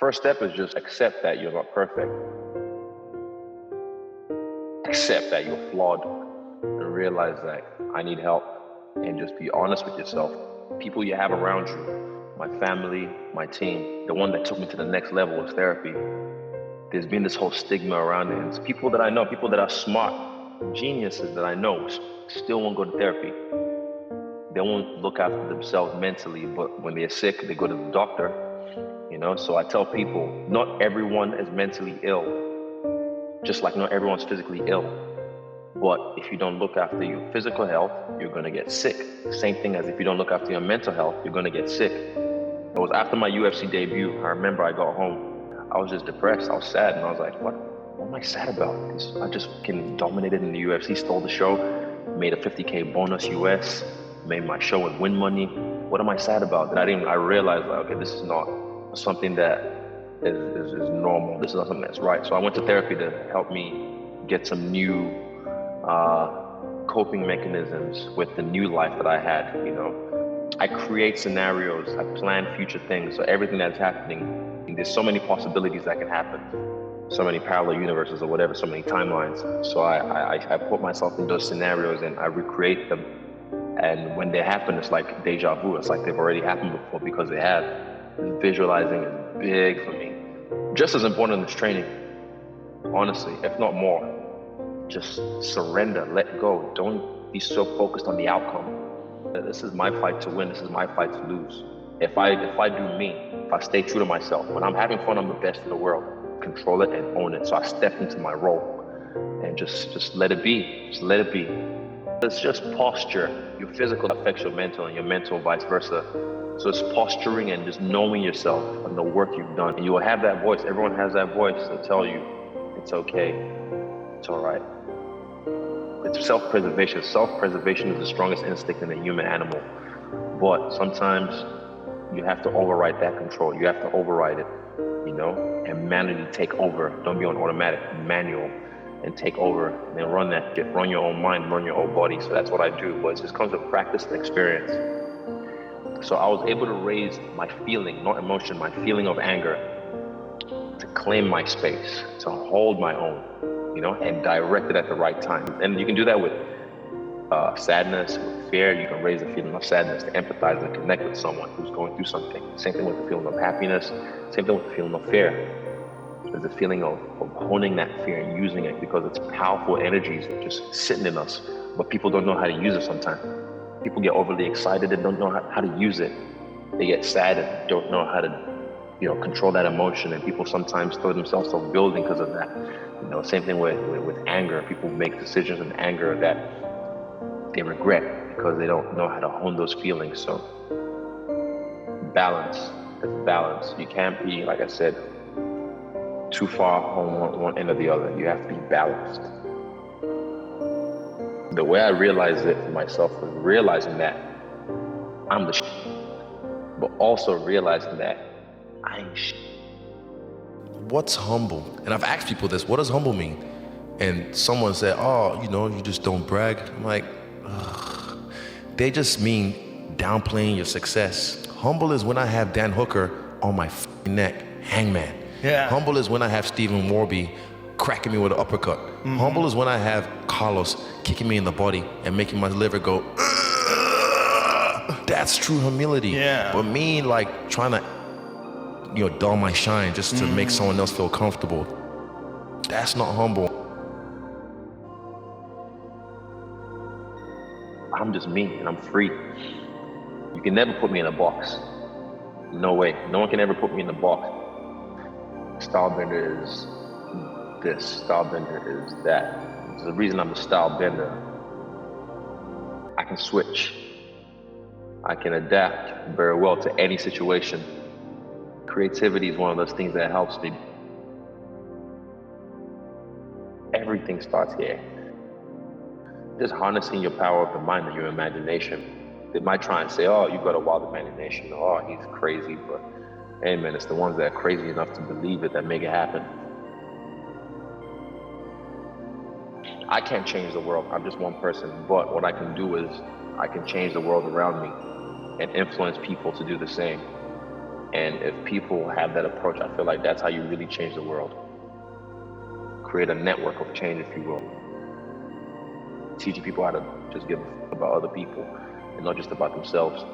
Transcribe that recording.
First step is just accept that you're not perfect. Accept that you're flawed and realize that I need help, and just be honest with yourself. People you have around you, my family, my team, the one that took me to the next level was therapy. There's been this whole stigma around it. And it's people that I know, people that are smart, geniuses that I know, still won't go to therapy. They won't look after themselves mentally, but when they're sick, they go to the doctor. So I tell people, not everyone is mentally ill, just like not everyone's physically ill. But if you don't look after your physical health, you're gonna get sick. Same thing as if you don't look after your mental health, you're gonna get sick. It was after my UFC debut, I remember I got home, I was just depressed, I was sad, and I was like, what am I sad about? I just fucking dominated in the UFC, stole the show, made a 50K bonus US, made my show and win money. What am I sad about? I realized, like, okay, this is not something that is normal. This is not something that's right. So I went to therapy to help me get some new coping mechanisms with the new life that I had. I create scenarios, I plan future things. So everything that's happening, there's so many possibilities that can happen, so many parallel universes or whatever, so many timelines. So I put myself in those scenarios and I recreate them. And when they happen, it's like deja vu. It's like they've already happened before, because they have. And visualizing is big for me. Just as important as training, honestly, if not more. Just surrender, let go. Don't be so focused on the outcome. This is my fight to win. This is my fight to lose. If I do me, if I stay true to myself, when I'm having fun, I'm the best in the world. Control it and own it. So I step into my role and just let it be. Just let it be. It's just posture. Your physical affects your mental, and your mental vice versa. So it's posturing and just knowing yourself and the work you've done. And you will have that voice. Everyone has that voice to tell you it's okay, it's all right. It's self-preservation. Self-preservation is the strongest instinct in the human animal. But sometimes you have to override that control. You have to override it, and manually take over. Don't be on automatic, manual, and take over and then run that shit. Run your own mind, run your own body. So that's what I do. But it just comes with practice and experience. So I was able to raise my feeling, not emotion, my feeling of anger, to claim my space, to hold my own, and direct it at the right time. And you can do that with sadness, with fear. You can raise the feeling of sadness to empathize and connect with someone who's going through something. Same thing with the feeling of happiness, same thing with the feeling of fear. There's a feeling of honing that fear and using it, because it's powerful energies just sitting in us, but people don't know how to use it sometimes. People get overly excited and don't know how to use it. They get sad and don't know how to, control that emotion. And people sometimes throw themselves off building because of that. Same thing with anger. People make decisions in anger that they regret because they don't know how to hone those feelings. So balance. It's balance. You can't be, like I said, too far on one end or the other. You have to be balanced. The way I realized it for myself was realizing that I'm the shit, but also realizing that I ain't shit. What's humble? And I've asked people this, what does humble mean? And someone said, you just don't brag. I'm like, ugh. They just mean downplaying your success. Humble is when I have Dan Hooker on my neck, hangman. Yeah. Humble is when I have Stephen Warby cracking me with an uppercut. Mm-hmm. Humble is when I have Carlos kicking me in the body and making my liver go, ugh. That's true humility. Yeah. But me, like, trying to, dull my shine just to make someone else feel comfortable, that's not humble. I'm just me and I'm free. You can never put me in a box. No way. No one can ever put me in a box. Stylebender is this, Stylebender is that. There's a reason I'm a Stylebender. I can switch. I can adapt very well to any situation. Creativity is one of those things that helps me. Everything starts here. Just harnessing your power of the mind and your imagination. They might try and say, oh, you've got a wild imagination, or oh, he's crazy, but hey man, it's the ones that are crazy enough to believe it that make it happen. I can't change the world, I'm just one person, but what I can do is I can change the world around me and influence people to do the same. And if people have that approach, I feel like that's how you really change the world. Create a network of change, if you will. Teaching people how to just give about other people and not just about themselves.